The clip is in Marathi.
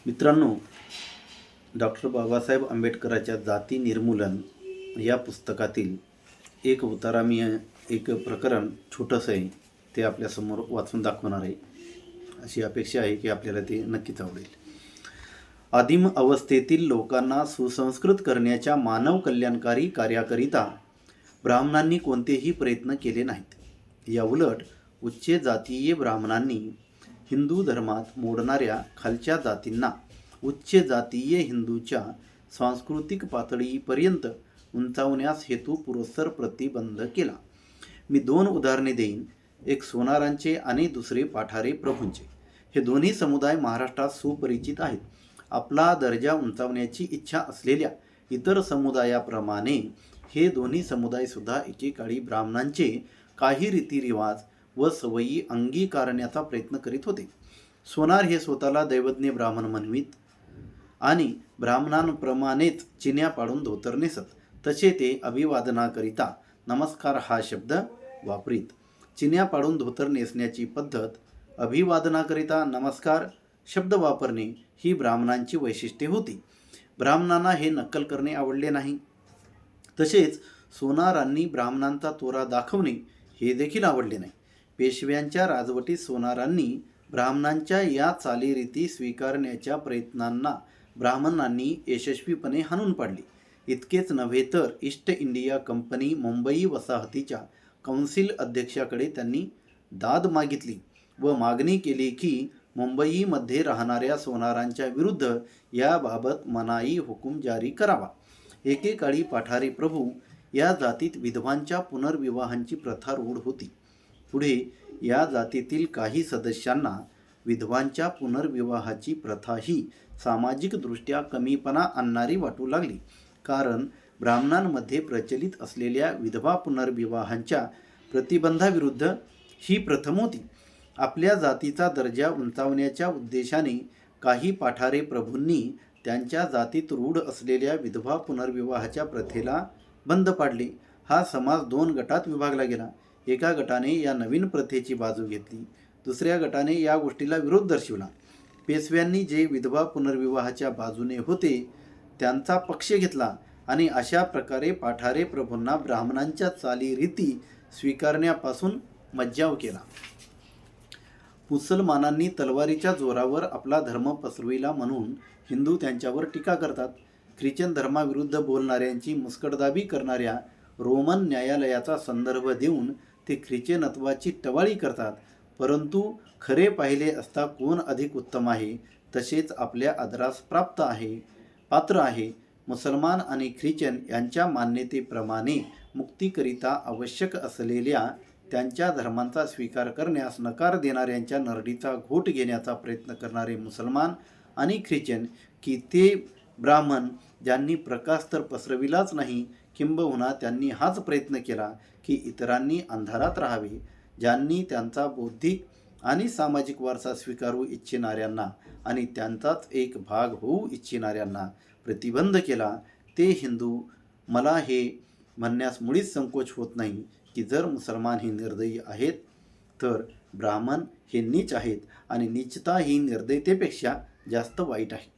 मित्रांनो, डॉक्टर बाबासाहेब आंबेडकरांच्या जाती निर्मूलन या पुस्तकातील एक उतारा मी एक प्रकरण छोटंसं आहे ते आपल्यासमोर वाचून दाखवणार आहे. अशी अपेक्षा आहे की आपल्याला ते नक्कीच आवडेल. आदिम अवस्थेतील लोकांना सुसंस्कृत करण्याच्या मानव कल्याणकारी कार्याकरिता ब्राह्मणांनी कोणतेही प्रयत्न केले नाहीत. याउलट उच्च जातीय ब्राह्मणांनी हिंदू धर्मात मोडणाऱ्या खालच्या जातींना उच्च जातीय हिंदूच्या सांस्कृतिक पातळीपर्यंत उंचावण्यास हेतुपुरस्सर प्रतिबंध केला. मी 2 उदाहरणे देईन. एक सोनारांचे आणि दुसरे पाठारे प्रभूंचे. हे दोन्ही समुदाय महाराष्ट्रात सुपरिचित आहेत. आपला दर्जा उंचावण्याची इच्छा असलेल्या इतर समुदायाप्रमाणे हे दोन्ही समुदाय सुद्धा एकेकाळी ब्राह्मणांचे काही रीतिरिवाज व सवयी अंगीकारण्याचा प्रयत्न करीत होते. सोनार हे स्वतःला दैवज्ञ ब्राह्मण म्हणवीत आणि ब्राह्मणांप्रमाणेच चिन्या पाडून धोतर नेसत. तसे ते अभिवादनाकरिता नमस्कार हा शब्द वापरीत. चिन्या पाडून धोतर नेसण्याची पद्धत, अभिवादनाकरिता नमस्कार शब्द वापरणे ही ब्राह्मणांची वैशिष्ट्ये होती. ब्राह्मणांना हे नक्कल करणे आवडले नाही. तसेच सोनारांनी ब्राह्मणांचा तोरा दाखवणे हे देखील आवडले नाही. पेशव्यांच्या राजवटीत सोनारांनी ब्राह्मणांच्या या चालीरीती स्वीकारण्याच्या प्रयत्नांना ब्राह्मणांनी यशस्वीपणे हाणून पाडले. इतकेच नव्हे तर ईस्ट इंडिया कंपनी मुंबई वसाहतीच्या कौन्सिल अध्यक्षाकडे त्यांनी दाद मागितली व मागणी केली की मुंबईमध्ये राहणाऱ्या सोनारांच्या विरुद्ध याबाबत मनाई हुकूम जारी करावा. एकेकाळी पाठारे प्रभू या जातीत विधवांच्या पुनर्विवाहांची प्रथा रूढ होती. पुढे या जातीतील काही सदस्यांना विधवांच्या पुनर्विवाहाची प्रथा ही सामाजिकदृष्ट्या कमीपणा आणणारी वाटू लागली. कारण ब्राह्मणांमध्ये प्रचलित असलेल्या विधवा पुनर्विवाहांच्या प्रतिबंधाविरुद्ध ही प्रथम होती. आपल्या जातीचा दर्जा उंचावण्याच्या उद्देशाने काही पाठारे प्रभूंनी त्यांच्या जातीत रूढ असलेल्या विधवा पुनर्विवाहाच्या प्रथेला बंद पाडले. हा समाज 2 गटात विभागला गेला. एका गटाने या नवीन प्रथेची बाजू घेतली, दुसऱ्या गटाने या गोष्टीला विरोध दर्शविला. पेशव्यांनी जे विधवा पुनर्विवाहाच्या बाजूने होते त्यांचा पक्ष घेतला आणि अशा प्रकारे पाठारे प्रभूंना ब्राह्मणांच्या चालीरीती स्वीकारण्यापासून मज्जाव केला. मुसलमानांनी तलवारीच्या जोरावर आपला धर्म पसरविला म्हणून हिंदू त्यांच्यावर टीका करतात. ख्रिश्चन धर्माविरुद्ध बोलणाऱ्यांची मुस्कटदाबी करणाऱ्या रोमन न्यायालयाचा संदर्भ देऊन ते ख्रिश्चनत्वाची टवाळी करतात. परंतु खरे पाहिले असता कोण अधिक उत्तम आहे, तसेच आपल्या आदरास पात्र आहे. मुसलमान आणि ख्रिश्चन यांच्या मान्यतेप्रमाणे मुक्तीकरिता आवश्यक असलेल्या त्यांच्या धर्मांचा स्वीकार करण्यास नकार देणाऱ्यांच्या नरडीचा घोट घेण्याचा प्रयत्न करणारे मुसलमान आणि ख्रिश्चन की ते ब्राह्मण ज्यांनी प्रकाश तर पसरविलाच नाही, किंबहुना त्यांनी हाच प्रयत्न केला की इतरांनी अंधारात राहावे, ज्यांनी त्यांचा बौद्धिक आणि सामाजिक वारसा स्वीकारू इच्छिणाऱ्यांना आणि त्यांचाच एक भाग होऊ इच्छिणाऱ्यांना प्रतिबंध केला, ते हिंदू. मला हे म्हणण्यास मुळीच संकोच होत नाही की जर मुसलमान हे निर्दयी आहेत तर ब्राह्मण हे नीच आहेत आणि नीचता ही निर्दयतेपेक्षा जास्त वाईट आहे.